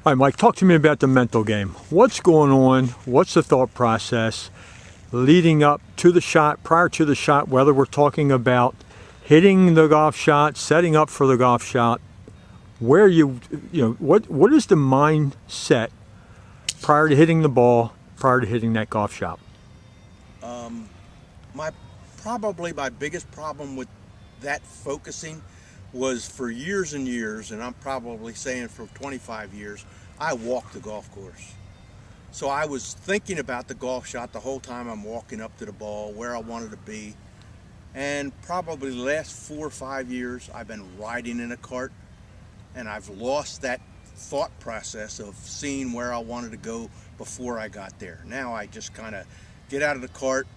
All right, Mike, talk to me about the mental game. What's going on? What's the thought process leading up to the shot, prior to the shot, whether we're talking about hitting the golf shot, setting up for the golf shot, where what is the mindset prior to hitting the ball, prior to hitting that golf shot? Probably my biggest problem with that focusing was for years and years, and I'm probably saying for 25 years, I walked the golf course. So I was thinking about the golf shot the whole time I'm walking up to the ball, where I wanted to be. And probably the last 4 or 5 years, I've been riding in a cart, and I've lost that thought process of seeing where I wanted to go before I got there. Now I just kind of get out of the cart,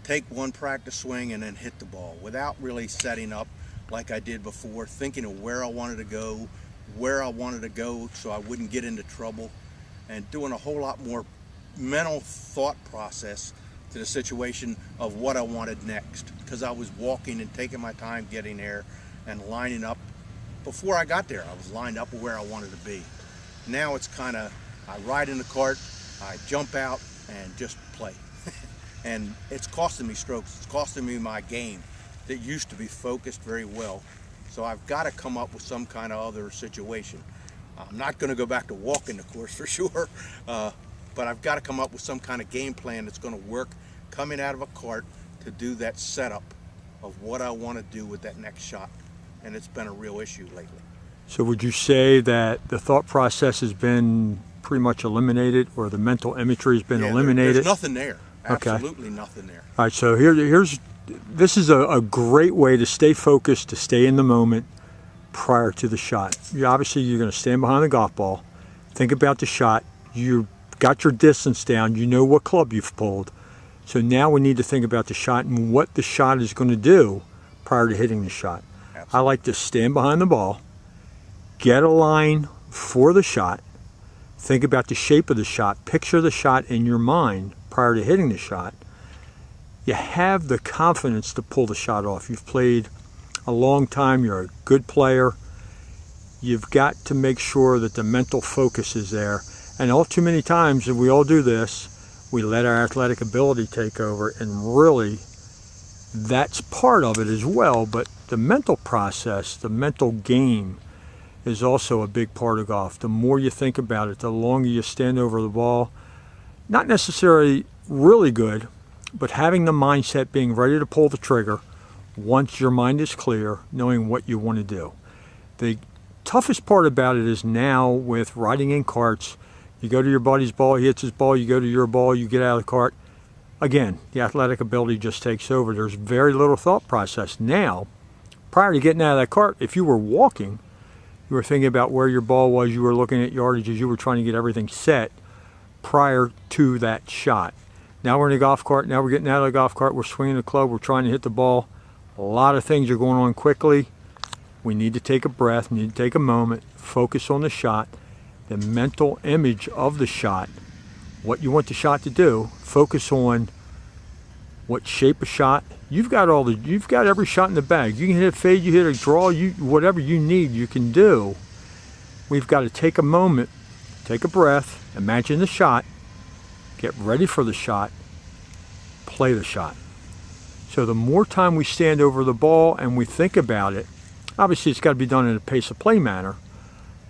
take one practice swing, and then hit the ball without really setting up like I did before, thinking of where I wanted to go, so I wouldn't get into trouble, and doing a whole lot more mental thought process to the situation of what I wanted next, because I was walking and taking my time getting there and lining up. Before I got there, I was lined up where I wanted to be. Now it's kind of, I ride in the cart, I jump out and just play. And it's costing me strokes, it's costing me my game that used to be focused very well. So I've got to come up with some kind of other situation. I'm not going to go back to walking the course for sure, but I've got to come up with some kind of game plan that's going to work coming out of a cart to do that setup of what I want to do with that next shot. And it's been a real issue lately. So would you say that the thought process has been pretty much eliminated, or the mental imagery has been eliminated? There's nothing there. Okay. Absolutely nothing there. All right, so this is a great way to stay focused, to stay in the moment prior to the shot. Obviously, you're going to stand behind the golf ball, think about the shot. You've got your distance down. You know what club you've pulled. So now we need to think about the shot and what the shot is going to do prior to hitting the shot. Absolutely. I like to stand behind the ball, get a line for the shot, think about the shape of the shot, picture the shot in your mind prior to hitting the shot. You have the confidence to pull the shot off. You've played a long time, you're a good player. You've got to make sure that the mental focus is there. And all too many times, and we all do this, we let our athletic ability take over, and really that's part of it as well. But the mental process, the mental game, is also a big part of golf. The more you think about it, the longer you stand over the ball. Not necessarily really good, but having the mindset, being ready to pull the trigger once your mind is clear, knowing what you want to do. The toughest part about it is now with riding in carts, you go to your buddy's ball, he hits his ball, you go to your ball, you get out of the cart. Again, the athletic ability just takes over. There's very little thought process. Now, prior to getting out of that cart, if you were walking, you were thinking about where your ball was, you were looking at yardages, you were trying to get everything set prior to that shot. Now we're in a golf cart, now we're getting out of the golf cart, we're swinging the club, we're trying to hit the ball. A lot of things are going on quickly. We need to take a breath, need to take a moment, focus on the shot, the mental image of the shot, what you want the shot to do, focus on what shape of shot. You've got every shot in the bag. You can hit a fade, you hit a draw, whatever you need, you can do. We've got to take a moment, take a breath, imagine the shot, get ready for the shot, play the shot. So the more time we stand over the ball and we think about it, obviously it's got to be done in a pace of play manner,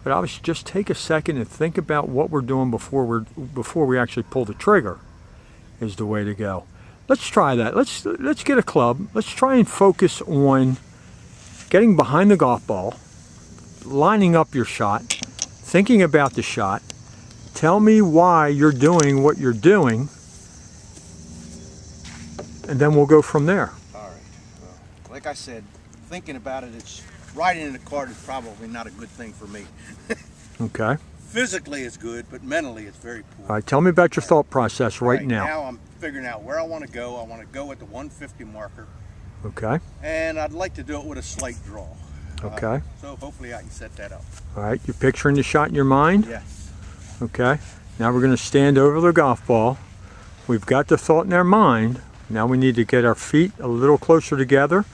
but obviously just take a second and think about what we're doing before we actually pull the trigger is the way to go. Let's try that. Let's get a club. Let's try and focus on getting behind the golf ball, lining up your shot, thinking about the shot. Tell me why you're doing what you're doing, and then we'll go from there. All right. Well, like I said, thinking about it, it's riding in the cart is probably not a good thing for me. Okay. Physically it's good, but mentally it's very poor. All right, tell me about your thought process right now. Now I'm figuring out where I want to go. I want to go at the 150 marker. Okay. And I'd like to do it with a slight draw. Okay. So hopefully I can set that up. All right, you're picturing the shot in your mind? Yes. Okay. Now we're going to stand over the golf ball. We've got the thought in our mind. Now we need to get our feet a little closer together.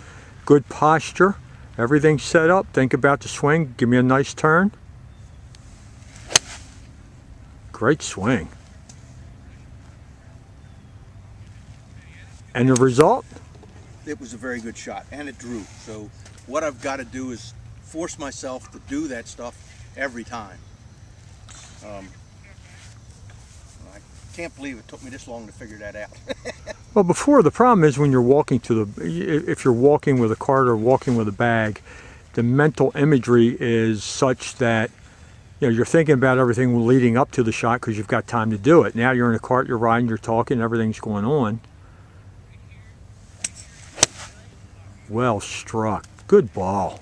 Good posture. Everything's set up. Think about the swing. Give me a nice turn. Great swing. And the result? It was a very good shot, and it drew. So what I've got to do is force myself to do that stuff every time. I can't believe it took me this long to figure that out. Well, before, the problem is when you're walking to the, if you're walking with a cart or walking with a bag, the mental imagery is such that, you know, you're thinking about everything leading up to the shot because you've got time to do it. Now you're in a cart, you're riding, you're talking, everything's going on. Well struck. Good ball.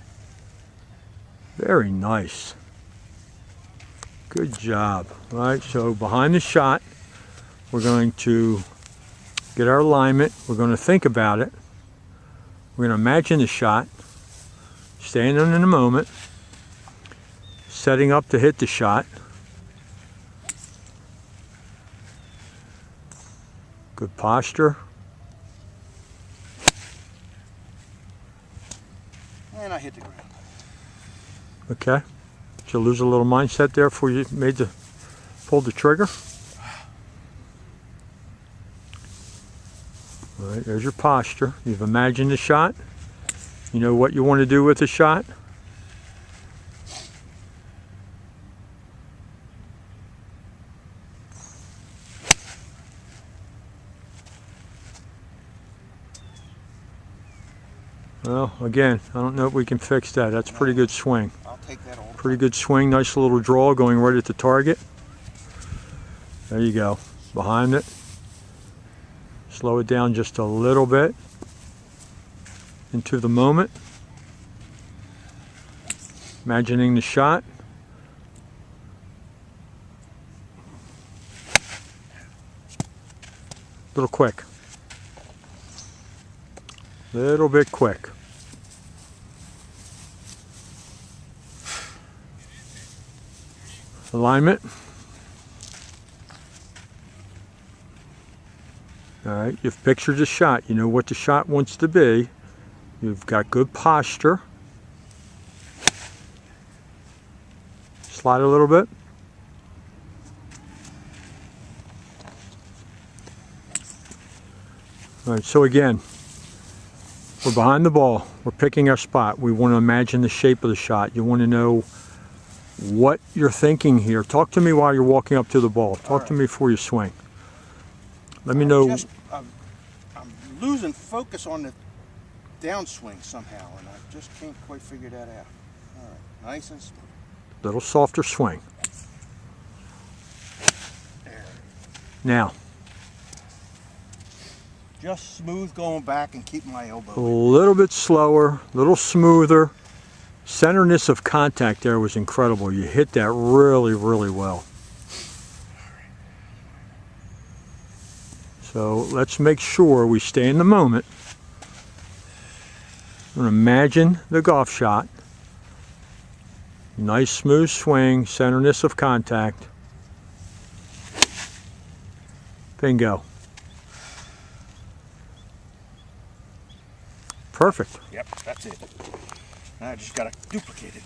Very nice. Good job. All right, so behind the shot, we're going to get our alignment. We're going to think about it. We're going to imagine the shot, staying in the moment, setting up to hit the shot. Good posture. And I hit the ground. Okay. Did you lose a little mindset there before you pulled the trigger? All right, there's your posture. You've imagined the shot. You know what you want to do with the shot. Well, again, I don't know if we can fix that. That's a pretty good swing. I'll take that all. Pretty good swing. Nice little draw going right at the target. There you go. Behind it. Slow it down just a little bit. Into the moment. Imagining the shot. Little quick. Little bit quick. Alignment. All right, you've pictured the shot. You know what the shot wants to be. You've got good posture. Slide a little bit. All right, so again, we're behind the ball. We're picking our spot. We want to imagine the shape of the shot. You want to know what you're thinking here. Talk to me while you're walking up to the ball. Talk to me before you swing. Let me know. I'm losing focus on the downswing somehow, and I just can't quite figure that out. All right, nice and smooth. Little softer swing. There. Now, Just smooth going back and keep my elbow. a little bit slower, a little smoother. Centerness of contact there was incredible. You hit that really, really well. So let's make sure we stay in the moment. And imagine the golf shot. Nice smooth swing, centerness of contact. Bingo. Perfect. Yep, that's it. Now I just gotta duplicate it.